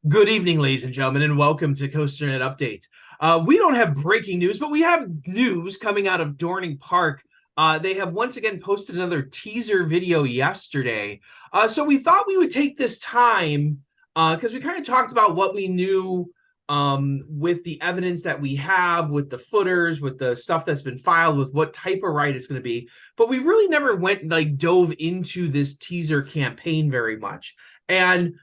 Good evening, ladies and gentlemen, and welcome to COASTER-net Update. We don't have breaking news, but we have news coming out of Dorney Park. They have once again posted another teaser video yesterday. So we thought we would take this time because we kind of talked about what we knew with the evidence that we have, with the footers, with the stuff that's been filed, with what type of ride it's going to be. But we really never dove into this teaser campaign very much. And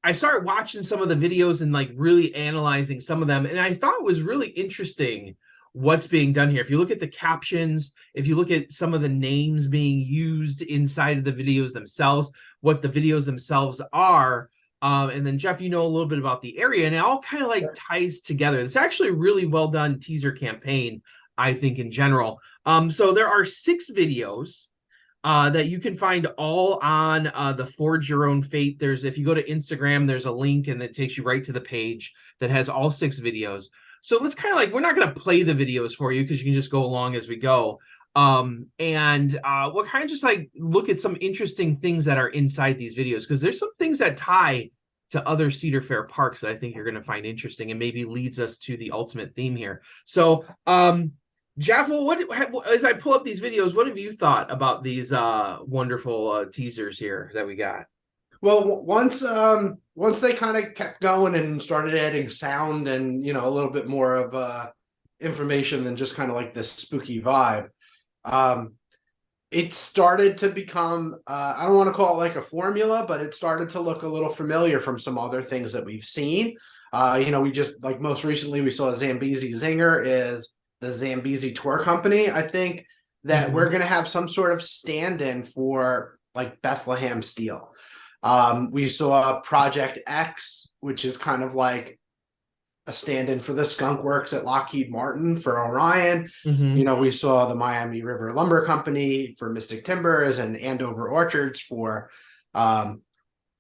I started watching some of the videos and really analyzing some of them, and I thought it was really interesting what's being done here. If you look at the captions, if you look at some of the names being used inside of the videos themselves, what the videos themselves are, and then Jeff, you know a little bit about the area, and it all kind of ties together. It's actually a really well done teaser campaign, I think, in general. So there are 6 videos that you can find all on the Forge Your Own Fate. If you go to Instagram, there's a link and it takes you right to the page that has all 6 videos. So let's we're not going to play the videos for you because you can just go along as we go. We'll kind of just look at some interesting things that are inside these videos, because there's some things that tie to other Cedar Fair parks that I think you're going to find interesting and maybe leads us to the ultimate theme here. So, Jaffel, as I pull up these videos, what have you thought about these wonderful teasers here that we got? Well, once they kind of kept going and started adding sound and a little bit more of information than just kind of like this spooky vibe, it started to become I don't want to call it like a formula, but it started to look a little familiar from some other things that we've seen. We just most recently we saw Zambezi Zinger is the Zambezi Tour Company. I think that we're going to have some sort of stand-in for Bethlehem Steel. We saw Project X, which is kind of like a stand-in for the Skunk Works at Lockheed Martin for Orion. We saw the Miami River Lumber Company for Mystic Timbers and Andover Orchards for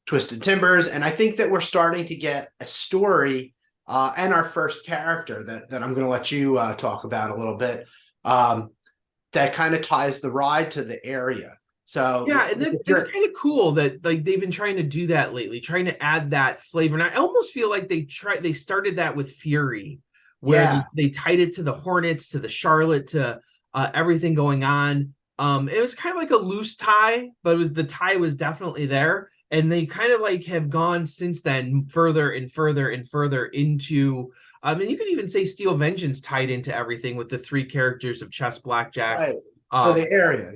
Twisted Timbers. And I think that we're starting to get a story and our first character that I'm going to let you talk about a little bit, that kind of ties the ride to the area. So yeah, and it's kind of cool that they've been trying to do that lately, trying to add that flavor. And I almost feel like they started that with Fury, where they tied it to the Hornets, to the Charlotte, to everything going on. It was kind of like a loose tie, but the tie was definitely there. And they kind of have gone since then further and further and further into, and you can even say Steel Vengeance tied into everything with the 3 characters of Chess Blackjack. Right. For the area,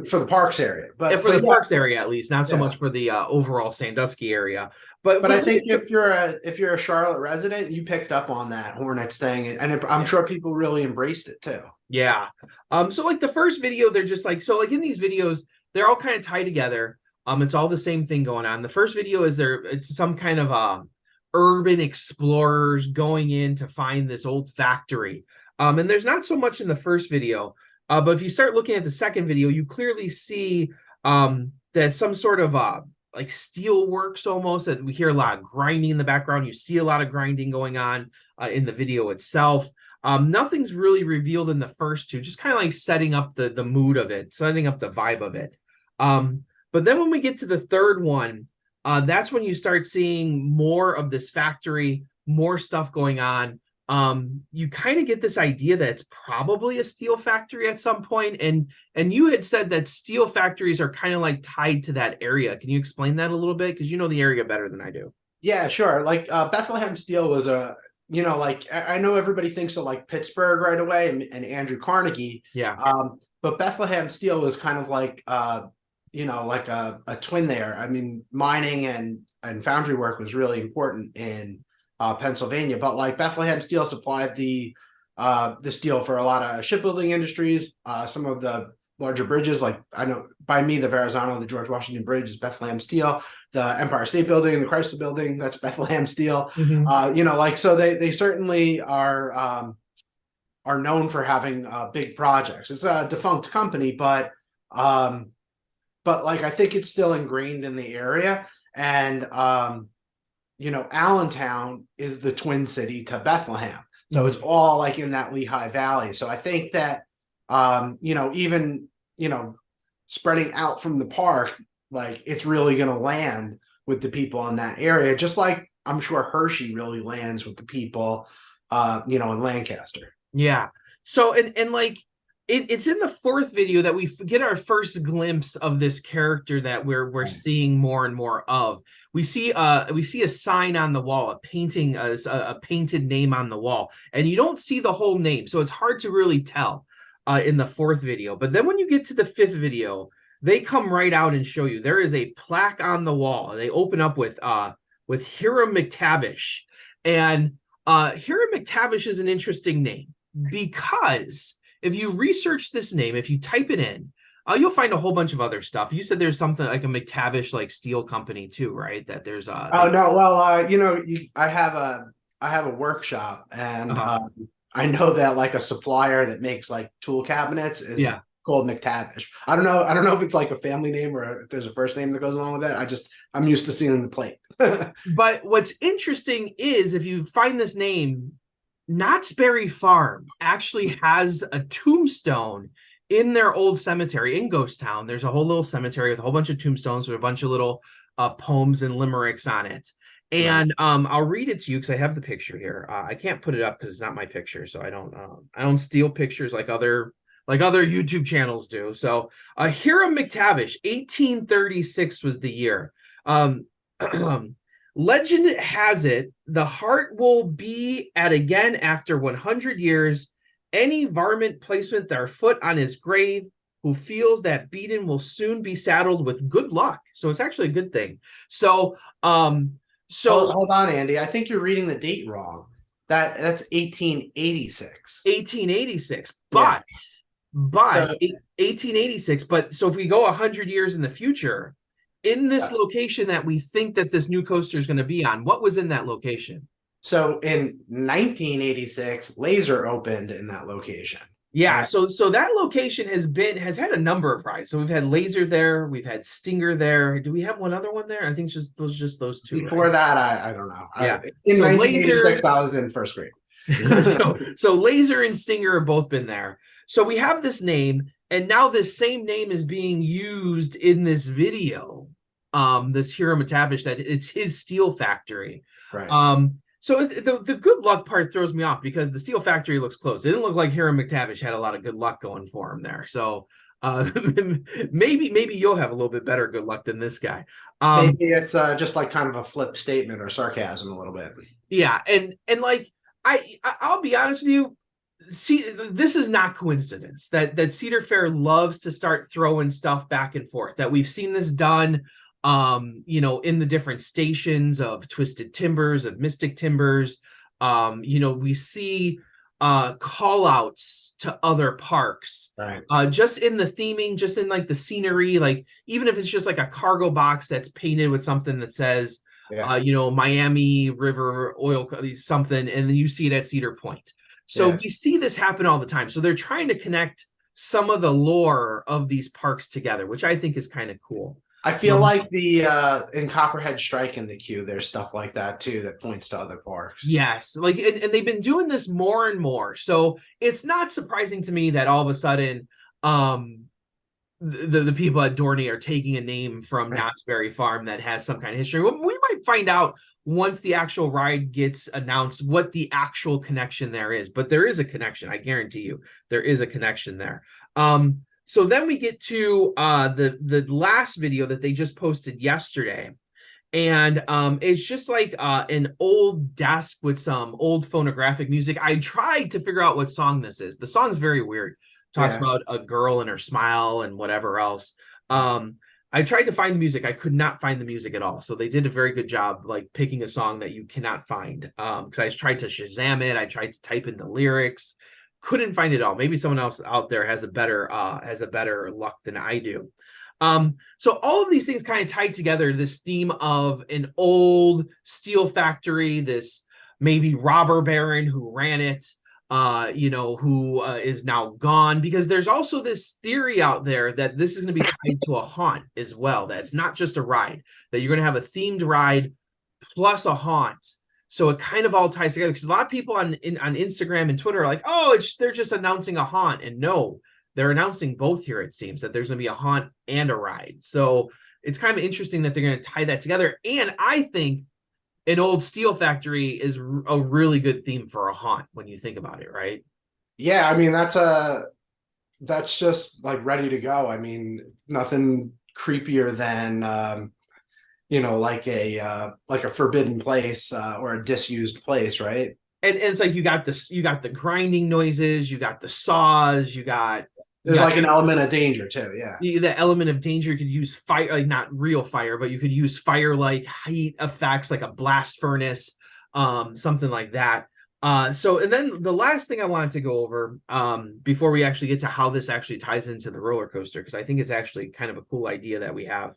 for the parks area, but the parks area at least, not so much for the overall Sandusky area. But I think if you're a Charlotte resident, you picked up on that Hornets thing, and I'm sure people really embraced it too. Yeah. So the first video, they're just in these videos, they're all kind of tied together. It's all the same thing going on. The first video is it's some kind of urban explorers going in to find this old factory. And there's not so much in the first video. But if you start looking at the second video, you clearly see that some sort of steel works almost, that we hear a lot of grinding in the background. You see a lot of grinding going on in the video itself. Nothing's really revealed in the first 2, just kind of setting up the mood of it, setting up the vibe of it. But then when we get to the third one, that's when you start seeing more of this factory, more stuff going on. You kind of get this idea that it's probably a steel factory at some point, and you had said that steel factories are kind of tied to that area. Can you explain that a little bit, because you know the area better than I do? Yeah, sure. Bethlehem Steel was I know everybody thinks of Pittsburgh right away and Andrew Carnegie. Yeah. But Bethlehem Steel was kind of a twin there. I mean, mining and foundry work was really important in Pennsylvania, but Bethlehem Steel supplied the steel for a lot of shipbuilding industries. Some of the larger bridges, I know by me, the Verrazano, the George Washington Bridge is Bethlehem Steel. The Empire State Building, the Chrysler Building, that's Bethlehem Steel. So they certainly are known for having big projects. It's a defunct company, but I think it's still ingrained in the area. And Allentown is the twin city to Bethlehem. So it's all in that Lehigh Valley. So I think that, even, spreading out from the park, it's really going to land with the people in that area, just like I'm sure Hershey really lands with the people, in Lancaster. Yeah. So and like it's in the fourth video that we get our first glimpse of this character that we're seeing more and more of. We see a sign on the wall, a painting, a painted name on the wall, and you don't see the whole name, so it's hard to really tell in the fourth video. But then when you get to the fifth video, they come right out and show you there is a plaque on the wall. They open up with Hiram McTavish, and Hiram McTavish is an interesting name because if you research this name, if you type it in, you'll find a whole bunch of other stuff. You said there's something like a McTavish like steel company too, right? That there's Oh no, well, I have a workshop, and I know that like a supplier that makes like tool cabinets is called McTavish. I don't know if it's like a family name or if there's a first name that goes along with that. I'm used to seeing the plate. But what's interesting is if you find this name, Knott's Berry Farm actually has a tombstone in their old cemetery in Ghost Town. There's a whole little cemetery with a whole bunch of tombstones with a bunch of little poems and limericks on it. And I'll read it to you because I have the picture here. I can't put it up because it's not my picture, so I don't steal pictures like other YouTube channels do. So Hiram McTavish, 1836 was the year. Legend has it the heart will be at again after 100 years. Any varmint placement their foot on his grave who feels that beaten will soon be saddled with good luck. So it's actually a good thing. So hold on, Andy. I think you're reading the date wrong. That's 1886. 1886, but 1886. But so if we go 100 years in the future, in this location that we think that this new coaster is going to be on, what was in that location? So in 1986, Laser opened in that location. Yeah, so that location has had a number of rides. So we've had Laser there, we've had Stinger there. Do we have one other one there? I think just those two. Before right? that, I don't know. Yeah, in 1986, I was in first grade. so Laser and Stinger have both been there. So we have this name, and now this same name is being used in this video. This Hiram McTavish, that it's his steel factory. Right. So the good luck part throws me off because the steel factory looks closed. It didn't look like Hiram McTavish had a lot of good luck going for him there. So maybe you'll have a little bit better good luck than this guy. Maybe it's just like kind of a flip statement or sarcasm a little bit. Yeah, and like I'll be honest with you. See, this is not coincidence that Cedar Fair loves to start throwing stuff back and forth. That we've seen this done. In the different stations of Twisted Timbers, of Mystic Timbers, we see call outs to other parks, right? Just in the theming, just in like the scenery, like even if it's just like a cargo box that's painted with something that says, Miami River Oil, something, and then you see it at Cedar Point. So we see this happen all the time. So they're trying to connect some of the lore of these parks together, which I think is kind of cool. I feel like in Copperhead Strike in the queue, there's stuff like that too that points to other parks. Yes, like and they've been doing this more and more. So it's not surprising to me that all of a sudden the people at Dorney are taking a name from Knott's Berry Farm that has some kind of history. We might find out once the actual ride gets announced what the actual connection there is. But there is a connection. I guarantee you there is a connection there. So then we get to the last video that they just posted yesterday. And it's just like an old desk with some old phonographic music. I tried to figure out what song this is. The song's very weird. Talks about a girl and her smile and whatever else. I tried to find the music. I could not find the music at all. So they did a very good job like picking a song that you cannot find. Because I tried to Shazam it. I tried to type in the lyrics. Couldn't find it all. Maybe someone else out there has a better luck than I do. So all of these things kind of tied together, this theme of an old steel factory, this maybe robber baron who ran it, who is now gone, because there's also this theory out there that this is going to be tied to a haunt as well. That's not just a ride, that you're going to have a themed ride plus a haunt. So it kind of all ties together, because a lot of people on Instagram and Twitter are like, oh, they're just announcing a haunt. And no, they're announcing both here. It seems that there's going to be a haunt and a ride. So it's kind of interesting that they're going to tie that together. And I think an old steel factory is a really good theme for a haunt when you think about it, right? Yeah, I mean that's just like ready to go. I mean, nothing creepier than like a forbidden place or a disused place, right? And it's like you got the grinding noises, you got the saws, you There's got like an element of danger too. Yeah. the element of danger. You could use fire, like not real fire, but you could use fire like heat effects, like a blast furnace, something like that. So and then the last thing I wanted to go over, before we actually get to how this actually ties into the roller coaster, because I think it's actually kind of a cool idea that we have.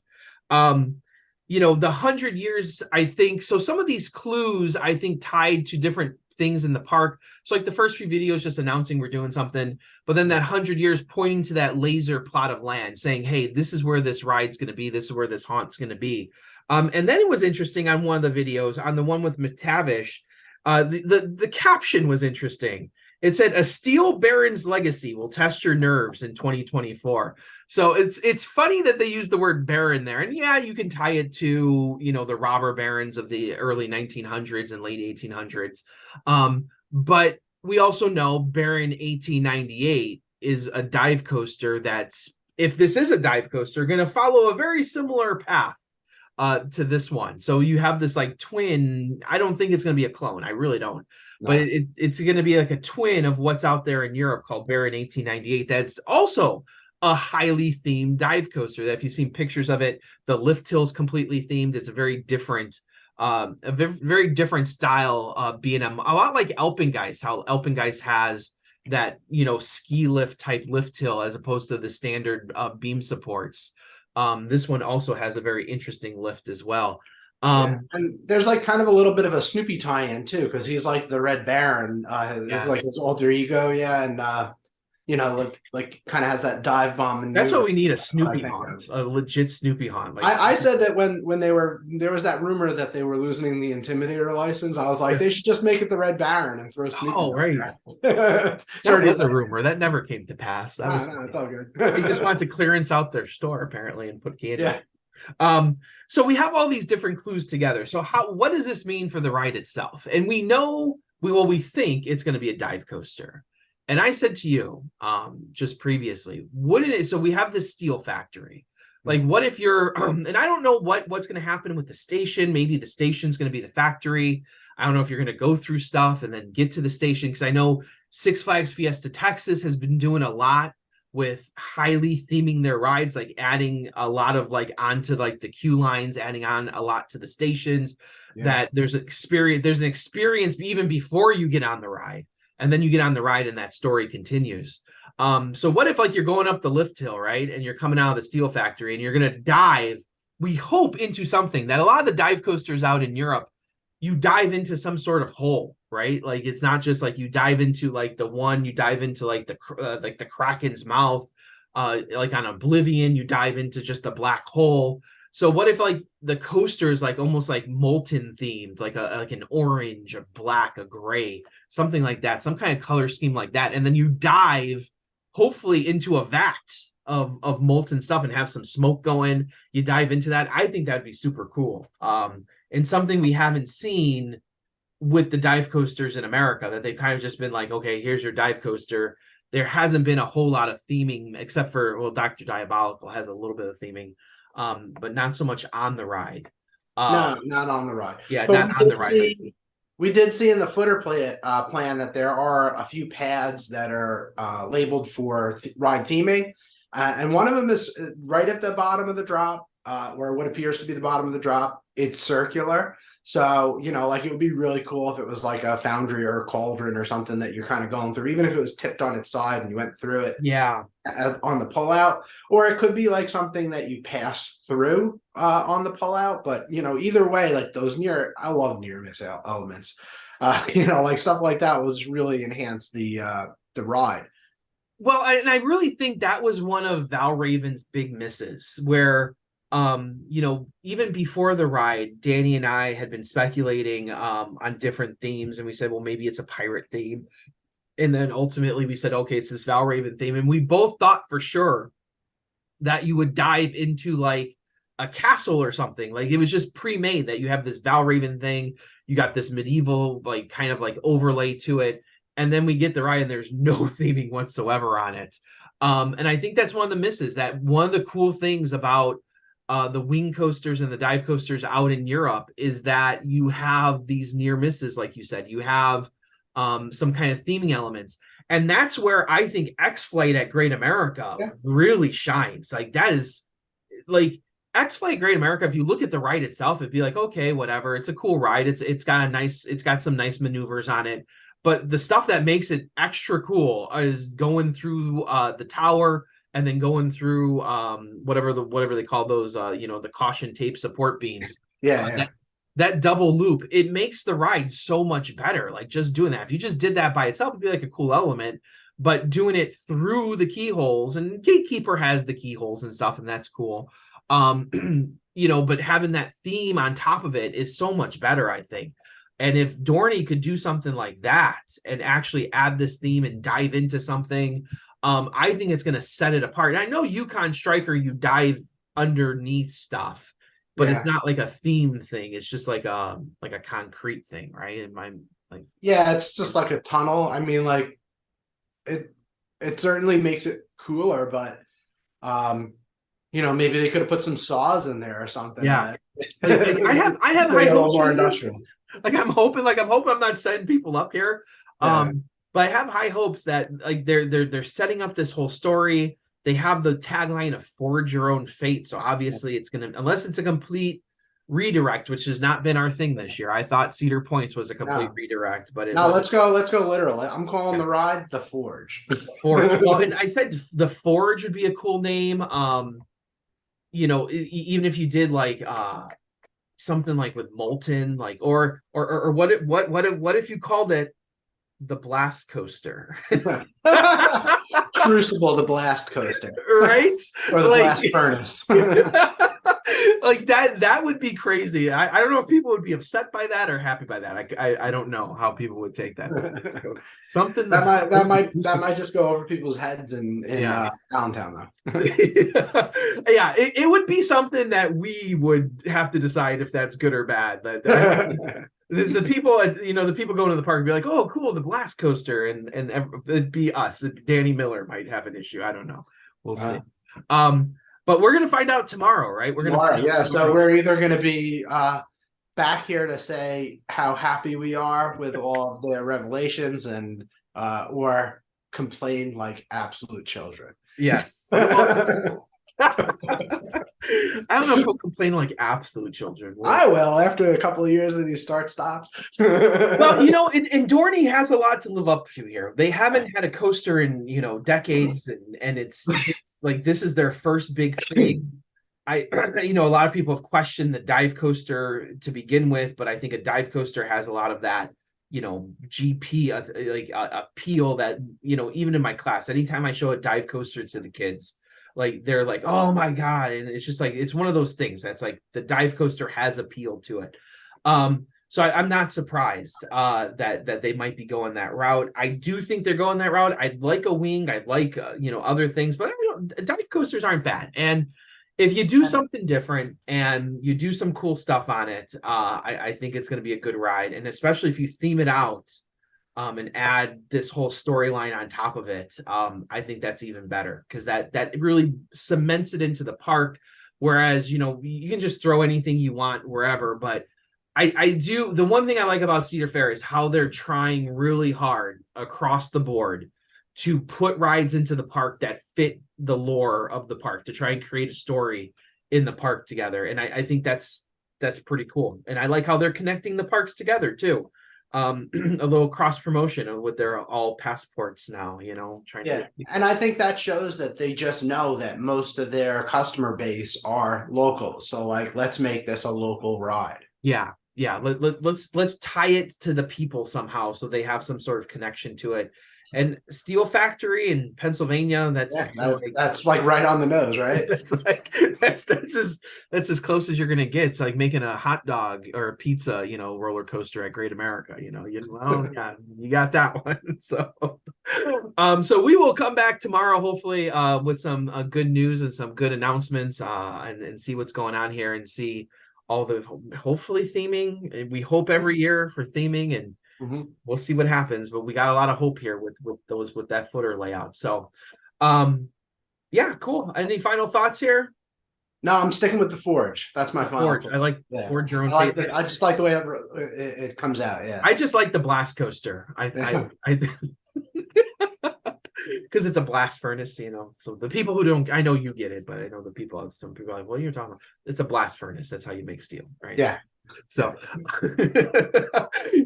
Um, the 100 years, I think. So some of these clues, I think, tied to different things in the park. So like the first few videos just announcing we're doing something, but then that 100 years pointing to that laser plot of land saying, hey, this is where this ride's going to be. This is where this haunt's going to be. And then it was interesting on one of the videos, on the one with McTavish, the caption was interesting. It said, a steel baron's legacy will test your nerves in 2024. So it's funny that they use the word baron there. And yeah, you can tie it to, the robber barons of the early 1900s and late 1800s. But we also know Baron 1898 is a dive coaster that's, if this is a dive coaster, going to follow a very similar path to this one. So you have this like twin. I don't think it's going to be a clone. I really don't. No. But it's going to be like a twin of what's out there in Europe called Baron 1898. That's also a highly themed dive coaster. That if you've seen pictures of it, the lift hill's completely themed. It's a very different very different style, being a lot like Alpengeist, how Alpengeist has that, ski lift type lift hill as opposed to the standard beam supports. This one also has a very interesting lift as well. And there's like kind of a little bit of a Snoopy tie-in too, because he's like the Red Baron. It's like his alter ego, yeah, and like kind of has that dive bomb. And that's what we need, a Snoopy haunt, a legit Snoopy haunt. Like I said that when there was that rumor that they were losing the Intimidator license, I was like, they should just make it the Red Baron and throw Snoopy. Oh, right. That was a rumor. That never came to pass. No, it's all good. They just want to clearance out their store, apparently, and put candy. Yeah. So we have all these different clues together. So what does this mean for the ride itself? And we know, we think it's going to be a dive coaster. And I said to you just previously, wouldn't it? So we have this steel factory. Like, what if you're, and I don't know what's going to happen with the station. Maybe the station's going to be the factory. I don't know if you're going to go through stuff and then get to the station. Because I know Six Flags Fiesta Texas has been doing a lot with highly theming their rides, like adding a lot of like onto like the queue lines, adding on a lot to the stations. Yeah. That there's an experience even before you get on the ride. And then you get on the ride and that story continues. So what if like you're going up the lift hill, right? And you're coming out of the steel factory and you're going to dive, we hope, into something that a lot of the dive coasters out in Europe, you dive into some sort of hole, right? Like it's not just like you dive into like you dive into like the Kraken's mouth, like on Oblivion, you dive into just a black hole. So what if like the coaster is like almost like molten themed, like an orange, a black, a gray, something like that, some kind of color scheme like that, and then you dive hopefully into a vat of molten stuff and have some smoke going. You dive into that. I think that'd be super cool. And something we haven't seen with the dive coasters in America, that they've kind of just been like, okay, here's your dive coaster. There hasn't been a whole lot of theming except for, well, Dr. Diabolical has a little bit of theming. But not so much on the ride. No, not on the ride. Yeah, but not on the ride. We did see in the footer plan that there are a few pads that are labeled for ride theming. And one of them is right at the bottom of the drop, where what appears to be the bottom of the drop. It's circular. So, like it would be really cool if it was like a foundry or a cauldron or something that you're kind of going through, even if it was tipped on its side and you went through it. Yeah. On the pullout, or it could be like something that you pass through on the pullout. But, either way, like I love near miss elements. Like stuff like that was really enhance the ride. Well, I really think that was one of Valraven's big misses, where even before the ride, Danny and I had been speculating on different themes, and we said, well, maybe it's a pirate theme. And then ultimately we said, okay, it's this Valraven theme. And we both thought for sure that you would dive into like a castle or something. Like it was just pre-made that you have this Valraven thing, you got this medieval like kind of like overlay to it, and then we get the ride and there's no theming whatsoever on it. And I think that's one of the misses. That one of the cool things about the wing coasters and the dive coasters out in Europe is that you have these near misses, like you said. You have some kind of theming elements. And that's where I think X-Flight at Great America really shines. Like that is like X-Flight Great America. If you look at the ride itself, it'd be like, okay, whatever. It's a cool ride. It's got some nice maneuvers on it. But the stuff that makes it extra cool is going through the tower and then going through whatever they call those the caution tape support beams. That double loop, it makes the ride so much better. Like just doing that. If you just did that by itself, it'd be like a cool element. But doing it through the keyholes, and Gatekeeper has the keyholes and stuff, and that's cool. But having that theme on top of it is so much better, I think. And if Dorney could do something like that and actually add this theme and dive into something, I think it's going to set it apart. And I know Yukon Striker, you dive underneath stuff, but it's not like a theme thing. It's just like a concrete thing, right? It's just like a tunnel. I mean, like it certainly makes it cooler, but maybe they could have put some saws in there or something. Yeah, I have high hopes more industrial. I'm hoping I'm not setting people up here. But I have high hopes that like they're setting up this whole story. They have the tagline of "Forge Your Own Fate," so obviously it's gonna, unless it's a complete redirect, which has not been our thing this year. I thought Cedar Points was a complete redirect, but let's go literal. I'm calling the ride the Forge. Forge. Well, and I said the Forge would be a cool name. Even if you did like something like with Molten, like or what if you called it the Blast Coaster? Crucible, the Blast Coaster, right? Or the Blast Furnace. Like that would be crazy. I don't know if people would be upset by that or happy by that. I don't know how people would take that. Something that might just go over people's heads in downtown though. It would be something that we would have to decide if that's good or bad. The people the people going to the park would be like, oh cool, the Blast Coaster, and it'd be us. Danny Miller might have an issue. I don't know. We'll see. But we're gonna find out tomorrow, right? So we're either gonna be back here to say how happy we are with all of the revelations and or complain like absolute children. Yes. I don't know if he'll complain like absolute children. I will after a couple of years of these start-stops. Well, and Dorney has a lot to live up to here. They haven't had a coaster in decades, and it's like this is their first big thing. A lot of people have questioned the dive coaster to begin with, but I think a dive coaster has a lot of that GP appeal that even in my class, anytime I show a dive coaster to the kids, like they're like, oh my god, and it's just like it's one of those things that's like the dive coaster has appeal to it. So I'm not surprised that they might be going that route. I do think they're going that route. I'd like a wing. I'd like other things, but dive coasters aren't bad. And if you do something different and you do some cool stuff on it, I think it's going to be a good ride. And especially if you theme it out and add this whole storyline on top of it, I think that's even better because that really cements it into the park. Whereas, you can just throw anything you want wherever. But I do. The one thing I like about Cedar Fair is how they're trying really hard across the board to put rides into the park that fit the lore of the park, to try and create a story in the park together. And I think that's pretty cool. And I like how they're connecting the parks together too. A little cross promotion with their all passports now, and I think that shows that they just know that most of their customer base are local. So like, let's make this a local ride. Let's tie it to the people somehow so they have some sort of connection to it. and steel factory in Pennsylvania. That's that's like right on the nose, right? That's like that's as close as you're gonna get. It's like making a hot dog or a pizza, roller coaster at Great America. Yeah, you got that one. So we will come back tomorrow, hopefully, with some good news and some good announcements, and see what's going on here and see all the hopefully theming. We hope every year for theming, and we'll see what happens. But we got a lot of hope here with that footer layout. So, yeah, cool. Any final thoughts here? No, I'm sticking with the Forge. That's my final. Forge. I like Forge your own. I just like the way it comes out. Yeah. I just like the blast coaster. I because it's a blast furnace, So the people who don't, I know you get it, but I know some people are like, well, you're talking about it's a blast furnace. That's how you make steel, right? Yeah. So,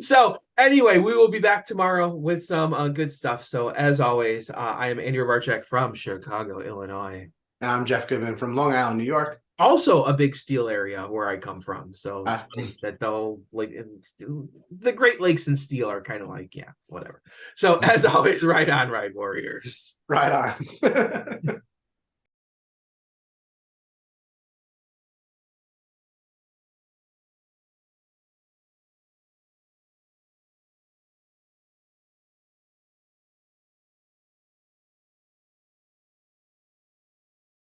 so anyway, we will be back tomorrow with some good stuff. So as always, I am Andrew Varchek from Chicago, Illinois. And I'm Jeff Goodman from Long Island, New York. Also a big steel area where I come from. So it's funny that the Great Lakes and steel are kind of like, yeah, whatever. So as always, right on, Ride Warriors. Right on.